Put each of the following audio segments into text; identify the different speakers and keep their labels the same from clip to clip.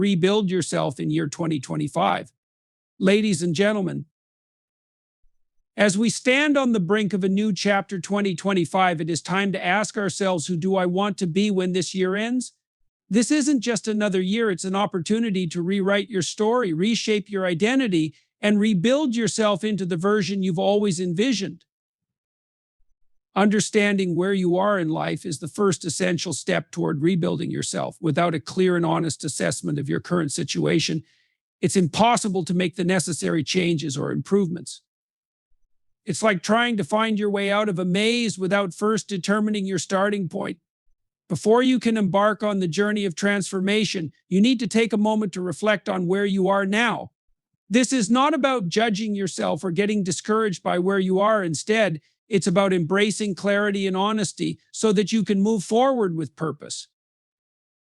Speaker 1: Rebuild yourself in year 2025. Ladies and gentlemen, as we stand on the brink of a new chapter 2025, it is time to ask ourselves, who do I want to be when this year ends? This isn't just another year, it's an opportunity to rewrite your story, reshape your identity, and rebuild yourself into the version you've always envisioned. Understanding where you are in life is the first essential step toward rebuilding yourself. Without a clear and honest assessment of your current situation, it's impossible to make the necessary changes or improvements. It's like trying to find your way out of a maze without first determining your starting point. Before you can embark on the journey of transformation, you need to take a moment to reflect on where you are now. This is not about judging yourself or getting discouraged by where you are. Instead, it's about embracing clarity and honesty so that you can move forward with purpose.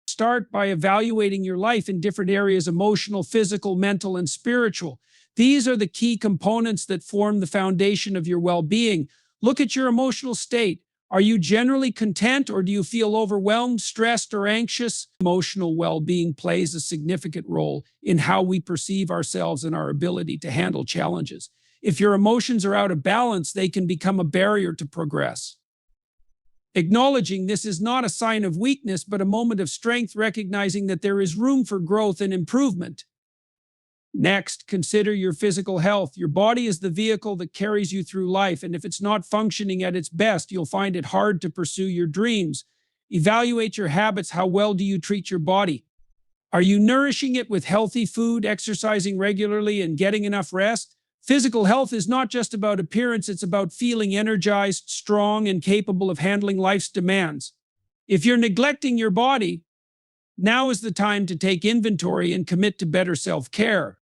Speaker 1: Start by evaluating your life in different areas: emotional, physical, mental, and spiritual. These are the key components that form the foundation of your well-being. Look at your emotional state. Are you generally content, or do you feel overwhelmed, stressed, or anxious? Emotional well-being plays a significant role in how we perceive ourselves and our ability to handle challenges. If your emotions are out of balance, they can become a barrier to progress. Acknowledging this is not a sign of weakness, but a moment of strength, recognizing that there is room for growth and improvement. Next, consider your physical health. Your body is the vehicle that carries you through life, and if it's not functioning at its best, you'll find it hard to pursue your dreams. Evaluate your habits. How well do you treat your body? Are you nourishing it with healthy food, exercising regularly, and getting enough rest? Physical health is not just about appearance, it's about feeling energized, strong, and capable of handling life's demands. If you're neglecting your body, now is the time to take inventory and commit to better self-care.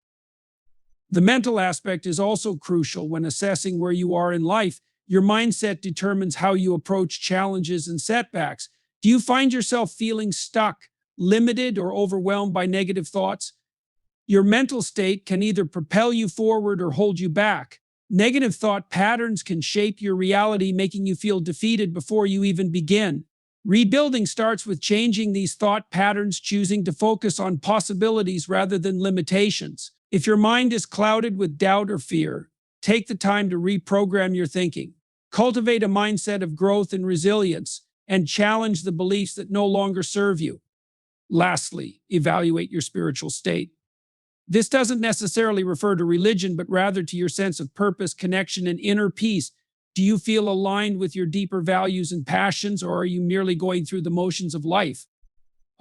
Speaker 1: The mental aspect is also crucial when assessing where you are in life. Your mindset determines how you approach challenges and setbacks. Do you find yourself feeling stuck, limited, or overwhelmed by negative thoughts? Your mental state can either propel you forward or hold you back. Negative thought patterns can shape your reality, making you feel defeated before you even begin. Rebuilding starts with changing these thought patterns, choosing to focus on possibilities rather than limitations. If your mind is clouded with doubt or fear, take the time to reprogram your thinking. Cultivate a mindset of growth and resilience, and challenge the beliefs that no longer serve you. Lastly, evaluate your spiritual state. This doesn't necessarily refer to religion, but rather to your sense of purpose, connection, and inner peace. Do you feel aligned with your deeper values and passions, or are you merely going through the motions of life?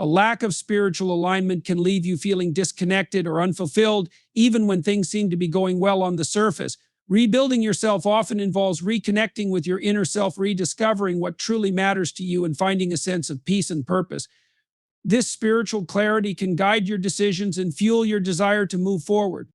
Speaker 1: A lack of spiritual alignment can leave you feeling disconnected or unfulfilled, even when things seem to be going well on the surface. Rebuilding yourself often involves reconnecting with your inner self, rediscovering what truly matters to you, and finding a sense of peace and purpose. This spiritual clarity can guide your decisions and fuel your desire to move forward.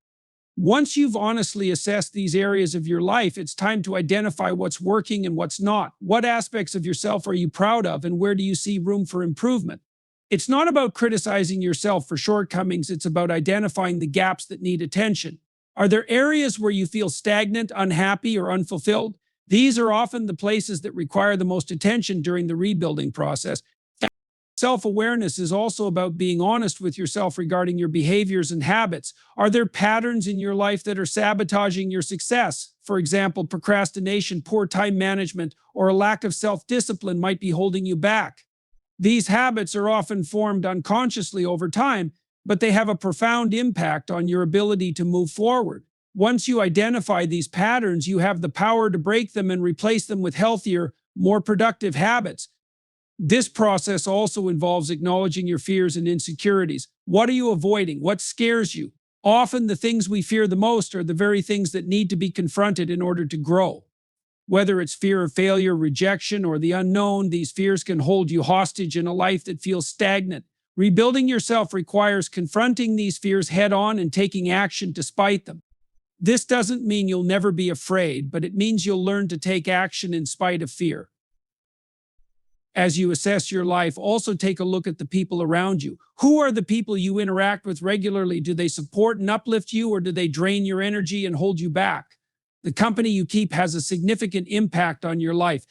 Speaker 1: Once you've honestly assessed these areas of your life, it's time to identify what's working and what's not. What aspects of yourself are you proud of, and where do you see room for improvement? It's not about criticizing yourself for shortcomings, it's about identifying the gaps that need attention. Are there areas where you feel stagnant, unhappy, or unfulfilled? These are often the places that require the most attention during the rebuilding process. Self-awareness is also about being honest with yourself regarding your behaviors and habits. Are there patterns in your life that are sabotaging your success? For example, procrastination, poor time management, or a lack of self-discipline might be holding you back. These habits are often formed unconsciously over time, but they have a profound impact on your ability to move forward. Once you identify these patterns, you have the power to break them and replace them with healthier, more productive habits. This process also involves acknowledging your fears and insecurities. What are you avoiding? What scares you? Often the things we fear the most are the very things that need to be confronted in order to grow. Whether it's fear of failure, rejection, or the unknown, these fears can hold you hostage in a life that feels stagnant. Rebuilding yourself requires confronting these fears head-on and taking action despite them. This doesn't mean you'll never be afraid, but it means you'll learn to take action in spite of fear. As you assess your life, also take a look at the people around you. Who are the people you interact with regularly? Do they support and uplift you, or do they drain your energy and hold you back? The company you keep has a significant impact on your life.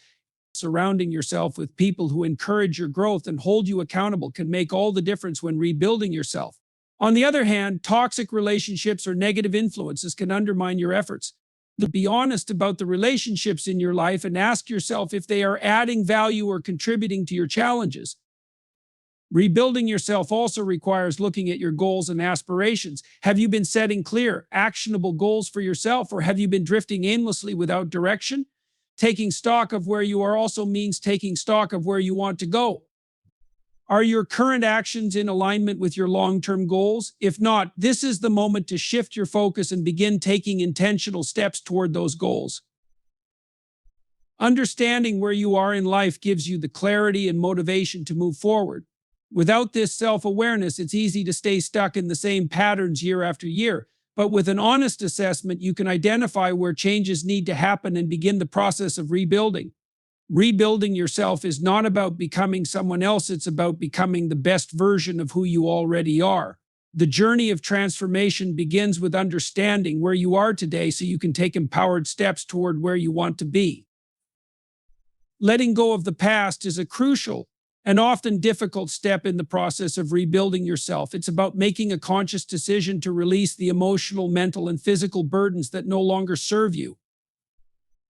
Speaker 1: Surrounding yourself with people who encourage your growth and hold you accountable can make all the difference when rebuilding yourself. On the other hand, toxic relationships or negative influences can undermine your efforts. Be honest about the relationships in your life and ask yourself if they are adding value or contributing to your challenges. Rebuilding yourself also requires looking at your goals and aspirations. Have you been setting clear, actionable goals for yourself, or have you been drifting aimlessly without direction? Taking stock of where you are also means taking stock of where you want to go. Are your current actions in alignment with your long-term goals? If not, this is the moment to shift your focus and begin taking intentional steps toward those goals. Understanding where you are in life gives you the clarity and motivation to move forward. Without this self-awareness, it's easy to stay stuck in the same patterns year after year. But with an honest assessment, you can identify where changes need to happen and begin the process of rebuilding. Rebuilding yourself is not about becoming someone else, it's about becoming the best version of who you already are. The journey of transformation begins with understanding where you are today so you can take empowered steps toward where you want to be. Letting go of the past is a crucial and often difficult step in the process of rebuilding yourself. It's about making a conscious decision to release the emotional, mental, and physical burdens that no longer serve you.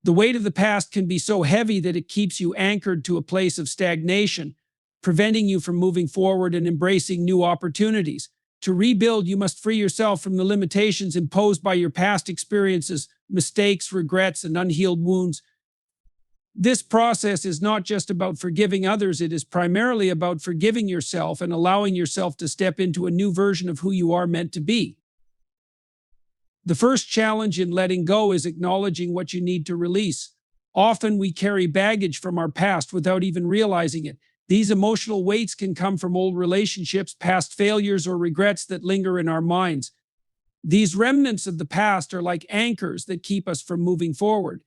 Speaker 1: The weight of the past can be so heavy that it keeps you anchored to a place of stagnation, preventing you from moving forward and embracing new opportunities. To rebuild, you must free yourself from the limitations imposed by your past experiences, mistakes, regrets, and unhealed wounds. This process is not just about forgiving others, it is primarily about forgiving yourself and allowing yourself to step into a new version of who you are meant to be. The first challenge in letting go is acknowledging what you need to release. Often we carry baggage from our past without even realizing it. These emotional weights can come from old relationships, past failures, or regrets that linger in our minds. These remnants of the past are like anchors that keep us from moving forward.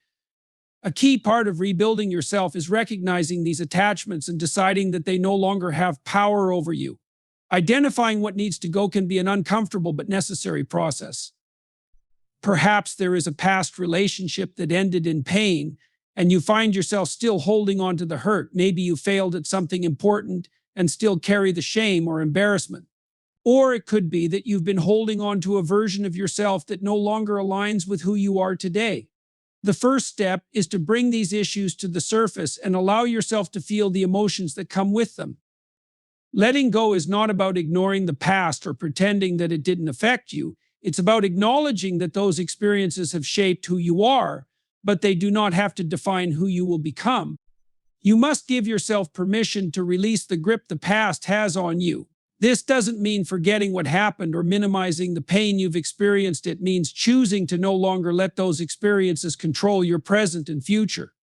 Speaker 1: A key part of rebuilding yourself is recognizing these attachments and deciding that they no longer have power over you. Identifying what needs to go can be an uncomfortable but necessary process. Perhaps there is a past relationship that ended in pain, and you find yourself still holding on to the hurt. Maybe you failed at something important and still carry the shame or embarrassment. Or it could be that you've been holding on to a version of yourself that no longer aligns with who you are today. The first step is to bring these issues to the surface and allow yourself to feel the emotions that come with them. Letting go is not about ignoring the past or pretending that it didn't affect you. It's about acknowledging that those experiences have shaped who you are, but they do not have to define who you will become. You must give yourself permission to release the grip the past has on you. This doesn't mean forgetting what happened or minimizing the pain you've experienced. It means choosing to no longer let those experiences control your present and future.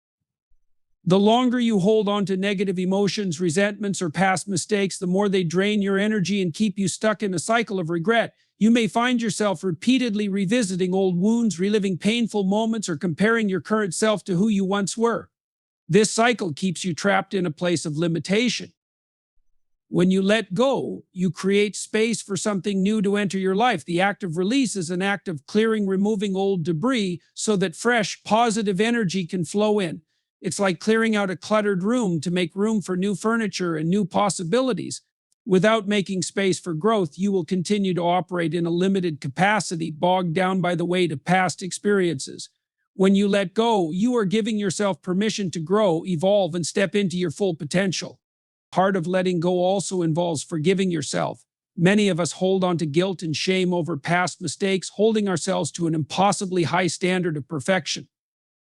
Speaker 1: The longer you hold on to negative emotions, resentments, or past mistakes, the more they drain your energy and keep you stuck in a cycle of regret. You may find yourself repeatedly revisiting old wounds, reliving painful moments, or comparing your current self to who you once were. This cycle keeps you trapped in a place of limitation. When you let go, you create space for something new to enter your life. The act of release is an act of clearing, removing old debris so that fresh, positive energy can flow in. It's like clearing out a cluttered room to make room for new furniture and new possibilities. Without making space for growth, you will continue to operate in a limited capacity, bogged down by the weight of past experiences. When you let go, you are giving yourself permission to grow, evolve, and step into your full potential. Part of letting go also involves forgiving yourself. Many of us hold on to guilt and shame over past mistakes, holding ourselves to an impossibly high standard of perfection.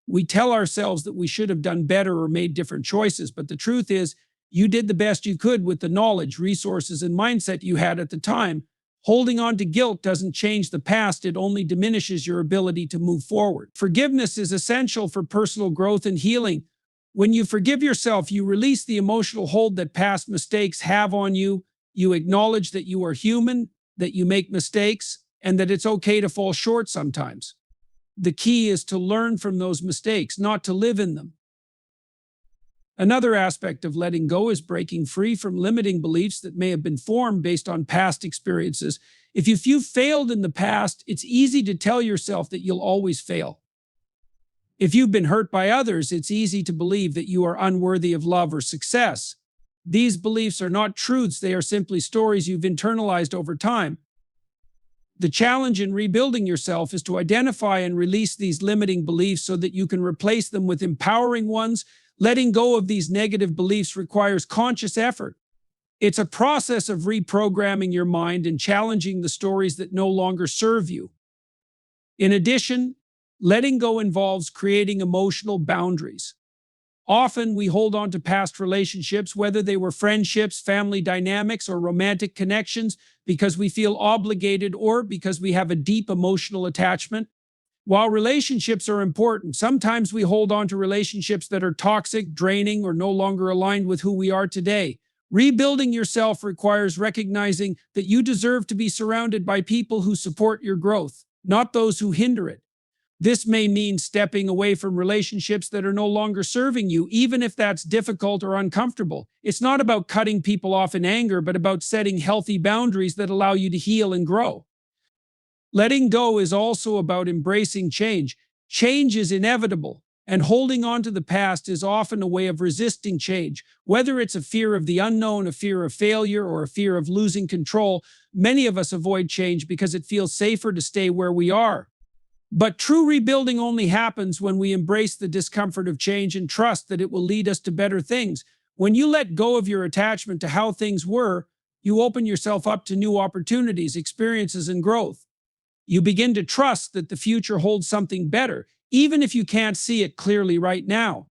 Speaker 1: We tell ourselves that we should have done better or made different choices, but the truth is, you did the best you could with the knowledge, resources, and mindset you had at the time. Holding on to guilt doesn't change the past, it only diminishes your ability to move forward. Forgiveness is essential for personal growth and healing. When you forgive yourself, you release the emotional hold that past mistakes have on you. You acknowledge that you are human, that you make mistakes, and that it's okay to fall short sometimes. The key is to learn from those mistakes, not to live in them. Another aspect of letting go is breaking free from limiting beliefs that may have been formed based on past experiences. If you've failed in the past, it's easy to tell yourself that you'll always fail. If you've been hurt by others, it's easy to believe that you are unworthy of love or success. These beliefs are not truths, they are simply stories you've internalized over time. The challenge in rebuilding yourself is to identify and release these limiting beliefs so that you can replace them with empowering ones. Letting go of these negative beliefs requires conscious effort. It's a process of reprogramming your mind and challenging the stories that no longer serve you. In addition, letting go involves creating emotional boundaries. Often we hold on to past relationships, whether they were friendships, family dynamics, or romantic connections, because we feel obligated or because we have a deep emotional attachment. While relationships are important, sometimes we hold on to relationships that are toxic, draining, or no longer aligned with who we are today. Rebuilding yourself requires recognizing that you deserve to be surrounded by people who support your growth, not those who hinder it. This may mean stepping away from relationships that are no longer serving you, even if that's difficult or uncomfortable. It's not about cutting people off in anger, but about setting healthy boundaries that allow you to heal and grow. Letting go is also about embracing change. Change is inevitable, and holding on to the past is often a way of resisting change. Whether it's a fear of the unknown, a fear of failure, or a fear of losing control, many of us avoid change because it feels safer to stay where we are. But true rebuilding only happens when we embrace the discomfort of change and trust that it will lead us to better things. When you let go of your attachment to how things were, you open yourself up to new opportunities, experiences, and growth. You begin to trust that the future holds something better, even if you can't see it clearly right now.